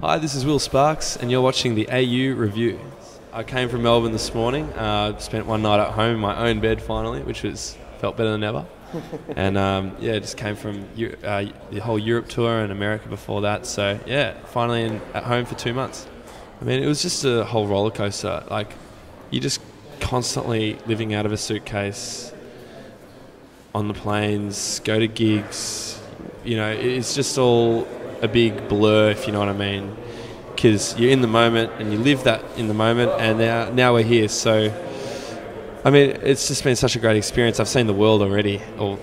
Hi, this is Will Sparks, and you're watching the AU Review. I came from Melbourne this morning. Spent one night at home in my own bed finally, which felt better than ever. And just came from the whole Europe tour and America before that. So yeah, finally at home for 2 months. I mean, it was just a whole roller coaster. Like, you're just constantly living out of a suitcase on the planes, go to gigs. You know, it's just all a big blur, if you know what I mean, because you're in the moment and you live that in the moment, and now we're here. So I mean, it's just been such a great experience. I've seen the world already, or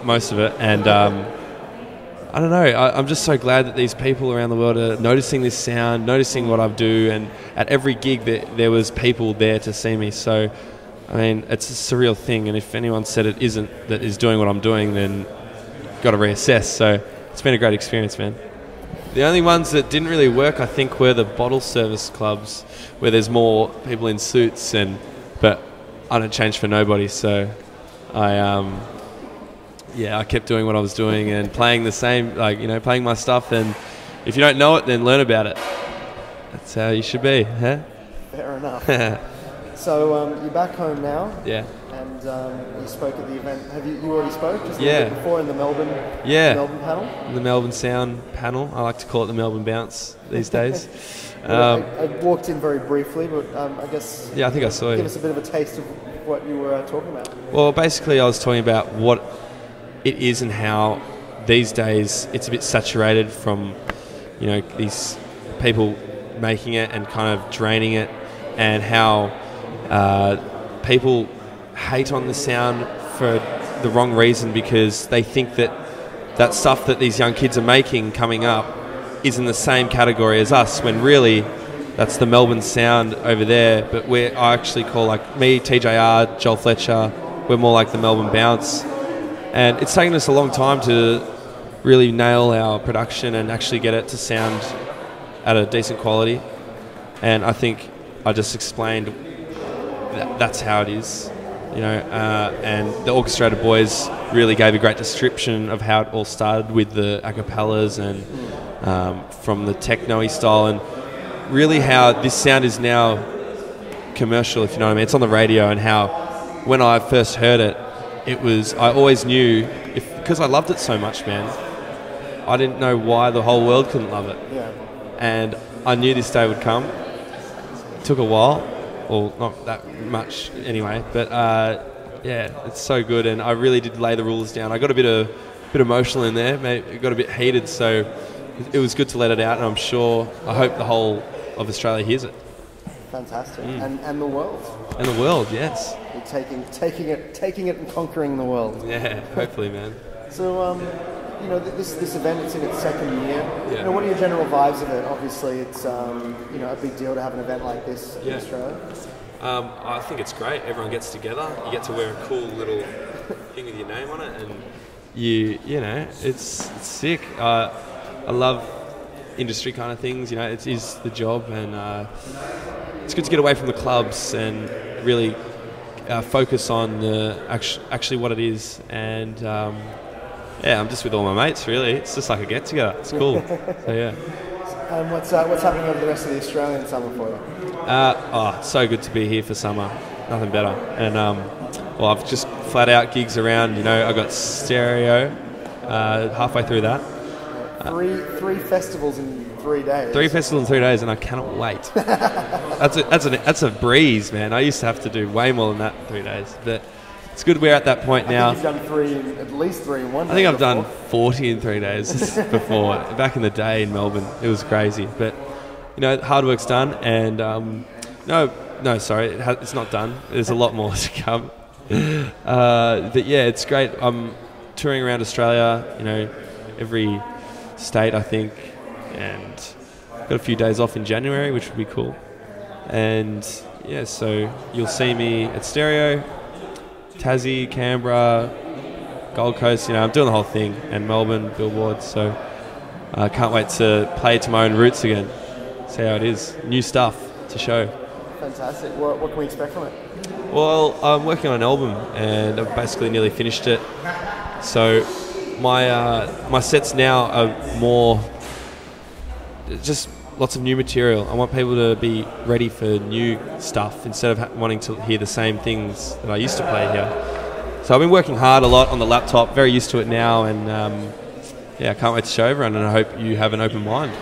most of it, and I don't know, I'm just so glad that these people around the world are noticing this sound, noticing what I do, and at every gig there was people there to see me. So I mean, it's a surreal thing, and if anyone said it isn't, that is doing what I'm doing, then got to reassess. So it's been a great experience, man. The only ones that didn't really work, I think, were the bottle service clubs, where there's more people in suits, but I don't change for nobody. So I kept doing what I was doing and playing the same, playing my stuff. And if you don't know it, then learn about it. That's how you should be, huh? Fair enough. So you're back home now. Yeah. And you spoke at the event. Have you already spoke just a yeah. little bit before in the Melbourne panel? The Melbourne Sound panel. I like to call it the Melbourne Bounce these days. Well, I walked in very briefly, but I guess... Yeah, I think I saw you. Give us a bit of a taste of what you were talking about. Well, basically I was talking about what it is and how these days it's a bit saturated from, these people making it and kind of draining it, and how people hate on the sound for the wrong reason, because they think that stuff that these young kids are making coming up is in the same category as us, when really that's the Melbourne sound over there. But I actually call, like me, TJR, Joel Fletcher, we're more like the Melbourne Bounce. And it's taken us a long time to really nail our production and actually get it to sound at a decent quality. And I think I just explained that's how it is. And the Orchestrated Boys really gave a great description of how it all started with the acapellas and from the techno-y style, and really how this sound is now commercial, if you know what I mean. It's on the radio, and how when I first heard it, I always knew, because I loved it so much, man, I didn't know why the whole world couldn't love it. Yeah. And I knew this day would come. It took a while. Well, not that much anyway, but it's so good, and I really did lay the rules down. I got a bit emotional in there, it got a bit heated, so it was good to let it out, and I hope the whole of Australia hears it. Fantastic. And the world. And the world, yes. You're taking it and conquering the world. Yeah, hopefully, man. So, this event, it's in its second year. Yeah. What are your general vibes of it? Obviously, it's a big deal to have an event like this in Australia. I think it's great. Everyone gets together. You get to wear a cool little thing with your name on it, and it's sick. I love industry kind of things. It is the job, and it's good to get away from the clubs and really focus on actually what it is. And I'm just with all my mates, really. It's just like a get-together. It's cool. So, yeah. And what's happening over the rest of the Australian summer for you? It's so good to be here for summer. Nothing better. And, I've just flat-out gigs around. I got Stereo halfway through that. Three festivals in 3 days. 3 festivals in 3 days, and I cannot wait. That's a breeze, man. I used to have to do way more than that in 3 days. But it's good we're at that point now. I think you've done at least three in one day. I think I've done 40 in 3 days before. Back in the day in Melbourne, it was crazy. But, hard work's done. And, sorry, it's not done. There's a lot more to come. But, yeah, it's great. I'm touring around Australia, every state, I think. And got a few days off in January, which would be cool. And, yeah, so you'll see me at Stereo, Tassie, Canberra, Gold Coast, I'm doing the whole thing, and Melbourne, Billboard, so I can't wait to play to my own roots again, see how it is, new stuff to show. Fantastic. What can we expect from it? Well, I'm working on an album, and I've basically nearly finished it, so my sets now are more just lots of new material. I want people to be ready for new stuff instead of wanting to hear the same things that I used to play here. So I've been working hard a lot on the laptop, very used to it now, and yeah, I can't wait to show everyone, and I hope you have an open mind.